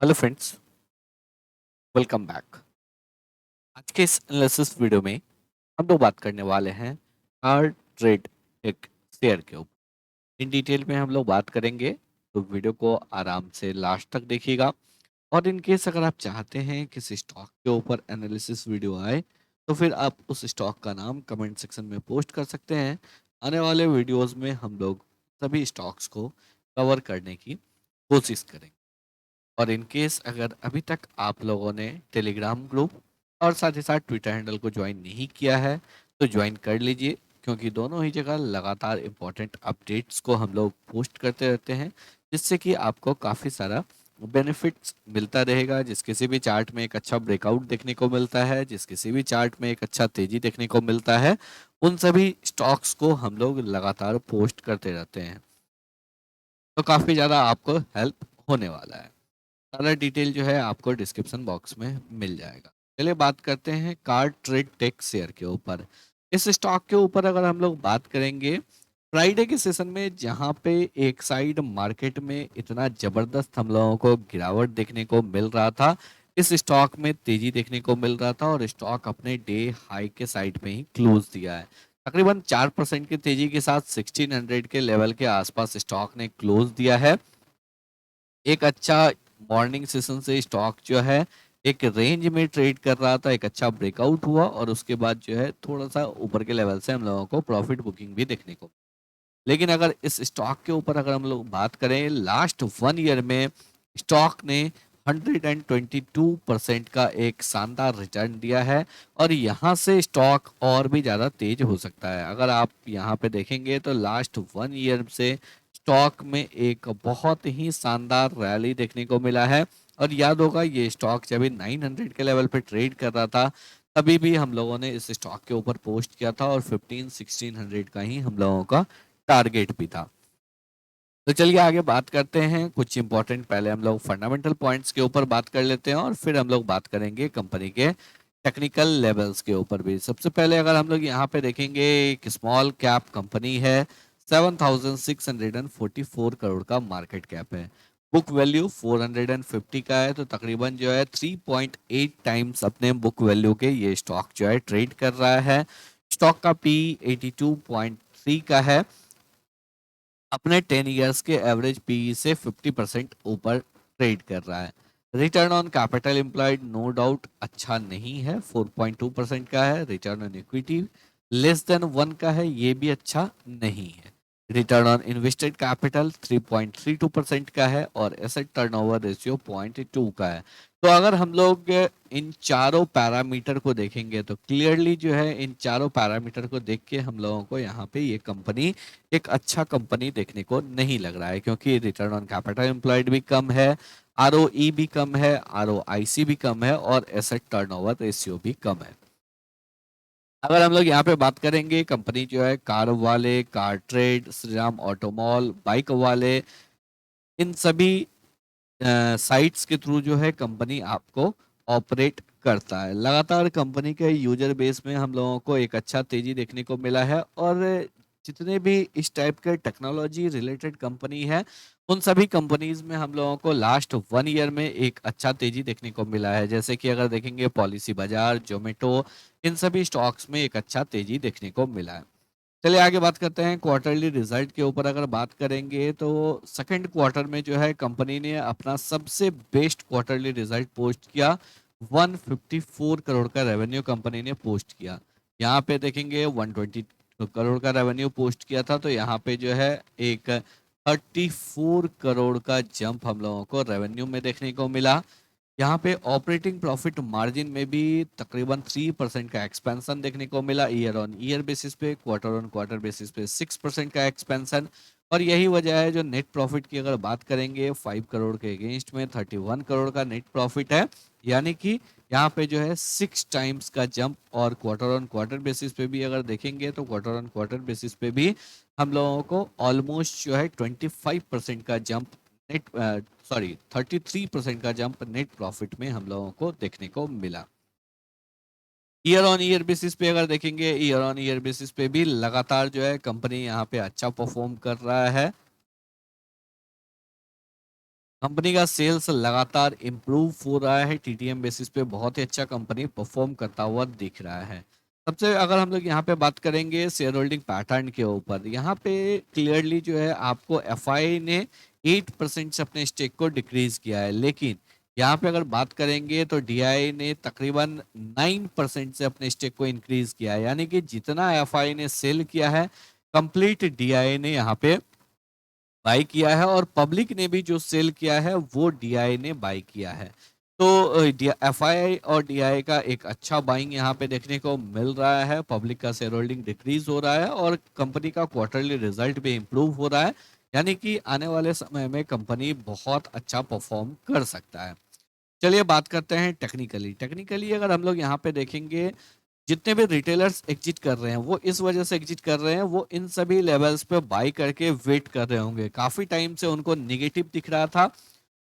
Hello friends, welcome back. आज के इस एनालिसिस वीडियो में हम लोग बात करने वाले हैं कार ट्रेड एक शेयर के ऊपर। इन डिटेल में हम लोग बात करेंगे, तो वीडियो को आराम से लास्ट तक देखिएगा। और इन केस अगर आप चाहते हैं किसी स्टॉक के ऊपर एनालिसिस वीडियो आए, तो फिर आप उस स्टॉक का नाम कमेंट सेक्शन में पोस्ट कर सकते हैं। आने वाले वीडियोस में हम लोग सभी स्टॉक्स को कवर करने की कोशिश करेंगे। और इन केस अगर अभी तक आप लोगों ने टेलीग्राम ग्रुप और साथ ही साथ ट्विटर हैंडल को ज्वाइन नहीं किया है, तो ज्वाइन कर लीजिए, क्योंकि दोनों ही जगह लगातार इम्पोर्टेंट अपडेट्स को हम लोग पोस्ट करते रहते हैं, जिससे कि आपको काफ़ी सारा बेनिफिट्स मिलता रहेगा। जिस किसी भी चार्ट में एक अच्छा ब्रेकआउट देखने को मिलता है, जिस किसी भी चार्ट में एक अच्छा तेजी देखने को मिलता है, उन सभी स्टॉक्स को हम लोग लगातार पोस्ट करते रहते हैं। तो काफ़ी ज़्यादा आपको हेल्प होने वाला है। सारा डिटेल जो है आपको डिस्क्रिप्शन बॉक्स में मिल जाएगा। चलिए बात करते हैं कार ट्रेड टेक शेयर के ऊपर। इस स्टॉक के ऊपर अगर हम लोग बात करेंगे, फ्राइडे के सेशन में जहां पे एक साइड मार्केट में इतना जबरदस्त हम लोगों को गिरावट देखने को मिल रहा था, इस स्टॉक में तेजी देखने को मिल रहा था और स्टॉक अपने डे हाई के साइड में ही क्लोज दिया है। तकरीबन 4% की तेजी के साथ 1600 के लेवल के आसपास स्टॉक ने क्लोज दिया है। एक अच्छा मॉर्निंग सेशन से स्टॉक जो है एक रेंज में ट्रेड कर रहा था, एक अच्छा ब्रेकआउट हुआ और उसके बाद जो है थोड़ा सा ऊपर के लेवल से हम लोगों को प्रॉफिट बुकिंग भी देखने को। लेकिन अगर इस स्टॉक के ऊपर अगर हम लोग बात करें, लास्ट 1 ईयर में स्टॉक ने 122% का एक शानदार रिटर्न दिया है और यहाँ से स्टॉक और भी ज़्यादा तेज हो सकता है। अगर आप यहाँ पे देखेंगे तो लास्ट 1 ईयर से स्टॉक में एक बहुत ही शानदार रैली देखने को मिला है। और याद होगा, ये स्टॉक जब 900 के लेवल पे ट्रेड कर रहा था, तभी भी हम लोगों ने इस स्टॉक के ऊपर पोस्ट किया था और 15-1600 का ही हम लोगों का टारगेट भी था। तो चलिए आगे बात करते हैं कुछ इंपॉर्टेंट, पहले हम लोग फंडामेंटल पॉइंट्स के ऊपर बात कर लेते हैं और फिर हम लोग बात करेंगे कंपनी के टेक्निकल लेवल्स के ऊपर भी। सबसे पहले अगर हम लोग यहाँ पे देखेंगे, एक स्मॉल कैप कंपनी है, 7644 करोड़ का मार्केट कैप है, बुक वैल्यू 450 का है, तो तकरीबन जो है 3.8 टाइम्स अपने बुक वैल्यू के ये स्टॉक जो है ट्रेड कर रहा है। स्टॉक का पी 82.3 का है, अपने 10 इयर्स के एवरेज पीई से 50% ऊपर ट्रेड कर रहा है। Return on capital employed no doubt अच्छा नहीं है, 4.2% का है। Return on equity less than 1 का है, ये भी अच्छा नहीं है। रिटर्न ऑन इन्वेस्टेड कैपिटल 3.32% का है और एसेट टर्नओवर रेशियो 0.2 का है। तो अगर हम लोग इन चारों पैरामीटर को देखेंगे, तो क्लियरली जो है इन चारों पैरामीटर को देख के हम लोगों को यहाँ पे ये कंपनी एक अच्छा कंपनी देखने को नहीं लग रहा है, क्योंकि रिटर्न ऑन कैपिटल एम्प्लॉयड भी कम है, आरओई भी कम है, आरओआईसी भी कम है और एसेट टर्नओवर रेशियो भी कम है। अगर हम लोग यहाँ पे बात करेंगे, कंपनी जो है कार वाले, कार ट्रेड, श्रीराम ऑटोमॉल, बाइक वाले, इन सभी साइट्स के थ्रू जो है कंपनी आपको ऑपरेट करता है। लगातार कंपनी के यूजर बेस में हम लोगों को एक अच्छा तेजी देखने को मिला है और जितने भी इस टाइप के टेक्नोलॉजी रिलेटेड कंपनी है, उन सभी कंपनीज में हम लोगों को लास्ट 1 ईयर में एक अच्छा तेजी देखने को मिला है। जैसे कि अगर देखेंगे पॉलिसी बाजार, जोमेटो, इन सभी स्टॉक्स में एक अच्छा तेजी देखने को मिला है। चलिए आगे बात करते हैं क्वार्टरली रिजल्ट के ऊपर। अगर बात करेंगे तो सेकंड क्वार्टर में जो है कंपनी ने अपना सबसे बेस्ट क्वार्टरली रिजल्ट पोस्ट किया, 154 करोड़ का रेवेन्यू कंपनी ने पोस्ट किया। यहाँ पे देखेंगे 120 करोड़ का रेवेन्यू पोस्ट किया था, तो यहाँ पे जो है एक 34 करोड़ का जंप हम लोगों को रेवेन्यू में देखने को मिला। यहाँ पे ऑपरेटिंग प्रॉफिट मार्जिन में भी तकरीबन 3% का एक्सपेंशन देखने को मिला, ईयर ऑन ईयर बेसिस पे, क्वार्टर ऑन क्वार्टर बेसिस पे 6% का एक्सपेंशन। और यही वजह है जो नेट प्रॉफिट की अगर बात करेंगे, 5 करोड़ के अगेंस्ट में 31 करोड़ का नेट प्रॉफिट है, यानी कि यहाँ पे जो है 6 टाइम्स का जंप। और क्वार्टर ऑन क्वार्टर बेसिस पे भी अगर देखेंगे, तो क्वार्टर ऑन क्वार्टर बेसिस पे भी हम लोगों को ऑलमोस्ट जो है 25% का जंप नेट, सॉरी 33% का जंप नेट प्रॉफिट में हम लोगों को देखने को मिला। ईयर ऑन ईयर बेसिस पे अगर देखेंगे, ईयर ऑन ईयर बेसिस पे भी लगातार जो है कंपनी यहाँ पे अच्छा परफॉर्म कर रहा है। कंपनी का सेल्स लगातार इम्प्रूव हो रहा है, टीटीएम बेसिस पे बहुत ही अच्छा कंपनी परफॉर्म करता हुआ दिख रहा है। सबसे अगर हम लोग यहाँ पे बात करेंगे शेयर होल्डिंग पैटर्न के ऊपर, यहाँ पे क्लियरली जो है आपको एफआई ने 8% से अपने स्टेक को डिक्रीज किया है, लेकिन यहाँ पे अगर बात करेंगे तो डीआई ने तकरीबन 9% से अपने स्टेक को इंक्रीज किया है, यानी कि जितना एफआई ने सेल किया है कंप्लीट डीआई ने यहाँ पे बाई किया है, और पब्लिक ने भी जो सेल किया है वो डीआई ने बाई किया है। तो एफआई और डीआई का एक अच्छा बाइंग यहाँ पे देखने को मिल रहा है, पब्लिक का शेयर होल्डिंग डिक्रीज हो रहा है और कंपनी का क्वार्टरली रिजल्ट भी इम्प्रूव हो रहा है, यानी कि आने वाले समय में कंपनी बहुत अच्छा परफॉर्म कर सकता है। चलिए बात करते हैं टेक्निकली। टेक्निकली अगर हम लोग यहाँ पे देखेंगे, जितने भी रिटेलर्स एग्जिट कर रहे हैं वो इस वजह से एग्जिट कर रहे हैं, वो इन सभी लेवल्स पे बाई करके वेट कर रहे होंगे। काफी टाइम से उनको निगेटिव दिख रहा था,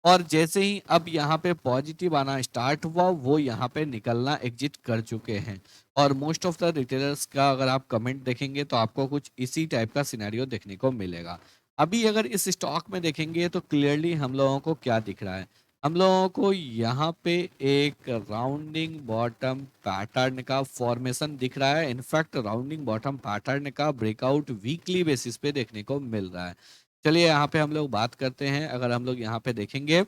और जैसे ही अब यहाँ पे पॉजिटिव आना स्टार्ट हुआ वो यहाँ पे निकलना एग्जिट कर चुके हैं। और मोस्ट ऑफ द रिटेलर्स का अगर आप कमेंट देखेंगे तो आपको कुछ इसी टाइप का सिनेरियो देखने को मिलेगा। अभी अगर इस स्टॉक में देखेंगे तो क्लियरली हम लोगों को क्या दिख रहा है, हम लोगों को यहाँ पे एक राउंडिंग बॉटम पैटर्न का फॉर्मेशन दिख रहा है। इनफैक्ट राउंडिंग बॉटम पैटर्न का ब्रेकआउट वीकली बेसिस पे देखने को मिल रहा है। चलिए यहाँ पे हम लोग बात करते हैं, अगर हम लोग यहाँ पे देखेंगे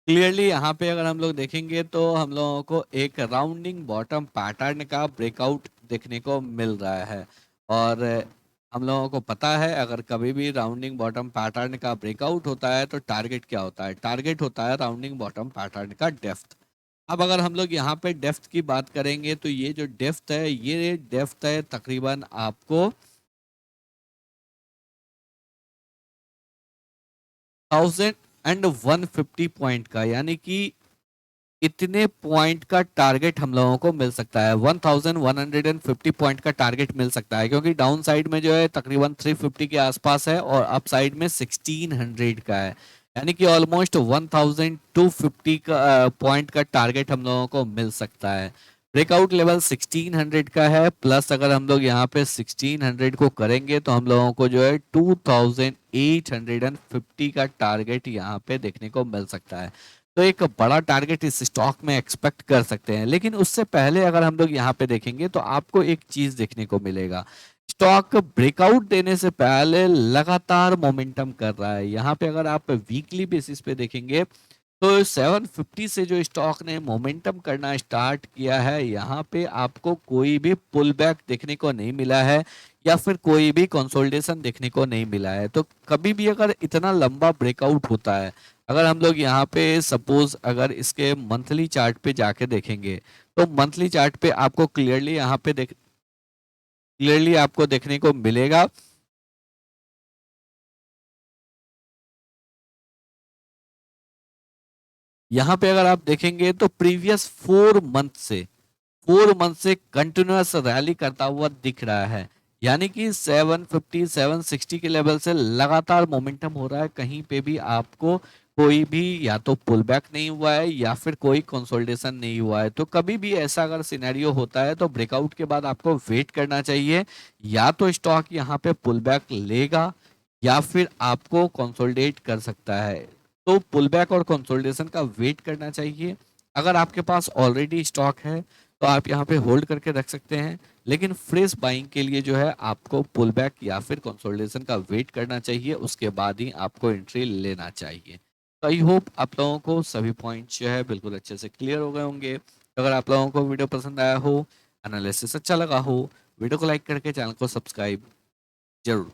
क्लियरली, यहाँ पे अगर हम लोग देखेंगे तो हम लोगों को एक राउंडिंग बॉटम पैटर्न का ब्रेकआउट देखने को मिल रहा है। और हम लोगों को पता है अगर कभी भी राउंडिंग बॉटम पैटर्न का ब्रेकआउट होता है तो टारगेट क्या होता है, टारगेट होता है राउंडिंग बॉटम पैटर्न का डेप्थ। अब अगर हम लोग यहाँ पे डेप्थ की बात करेंगे तो ये जो डेप्थ है, ये डेप्थ है तकरीबन आपको 1150 पॉइंट का, यानी कि इतने पॉइंट का टारगेट हम लोगों को मिल सकता है। 1150 पॉइंट का टारगेट मिल सकता है, क्योंकि डाउन साइड में जो है तकरीबन 350 के आसपास है और अप साइड में 1600 का है, यानी कि ऑलमोस्ट 1250 का पॉइंट का टारगेट हम लोगों को मिल सकता है। ब्रेकआउट लेवल 1600 का है, प्लस अगर हम लोग यहाँ पे 1600 को करेंगे तो हम लोगों को जो है 2850 का टारगेट यहाँ पे देखने को मिल सकता है। तो एक बड़ा टारगेट इस स्टॉक में एक्सपेक्ट कर सकते हैं, लेकिन उससे पहले अगर हम लोग यहाँ पे देखेंगे तो आपको एक चीज देखने को मिलेगा, स्टॉक ब्रेकआउट देने से पहले लगातार मोमेंटम कर रहा है। यहाँ पे अगर आप वीकली बेसिस पे देखेंगे तो 750 से जो स्टॉक ने मोमेंटम करना स्टार्ट किया है, यहाँ पे आपको कोई भी पुल बैक देखने को नहीं मिला है या फिर कोई भी कंसोलिडेशन देखने को नहीं मिला है। तो कभी भी अगर इतना लंबा ब्रेकआउट होता है, अगर हम लोग यहाँ पे सपोज अगर इसके मंथली चार्ट पे जाके देखेंगे तो मंथली चार्ट पे आपको क्लियरली यहाँ पे क्लियरली आपको देखने को मिलेगा, यहाँ पे अगर आप देखेंगे तो प्रीवियस 4 मंथ से कंटिन्यूअस रैली करता हुआ दिख रहा है, यानी कि 750 760 के लेवल से लगातार मोमेंटम हो रहा है। कहीं पे भी आपको कोई भी या तो पुल बैक नहीं हुआ है या फिर कोई कंसोलिडेशन नहीं हुआ है। तो कभी भी ऐसा अगर सिनेरियो होता है तो ब्रेकआउट के बाद आपको वेट करना चाहिए, या तो स्टॉक यहाँ पे पुल बैक लेगा या फिर आपको कंसोलिडेट कर सकता है। तो पुल बैक और कंसोलिडेशन का वेट करना चाहिए। अगर आपके पास ऑलरेडी स्टॉक है तो आप यहाँ पे होल्ड करके रख सकते हैं, लेकिन फ्रेश बाइंग के लिए जो है आपको पुल बैक या फिर कंसोलिडेशन का वेट करना चाहिए, उसके बाद ही आपको एंट्री लेना चाहिए। तो आई होप आप लोगों को सभी पॉइंट्स जो है बिल्कुल अच्छे से क्लियर हो गए होंगे। तो अगर आप लोगों को वीडियो पसंद आया हो, एनालिसिस अच्छा लगा हो, वीडियो को लाइक करके चैनल को सब्सक्राइब जरूर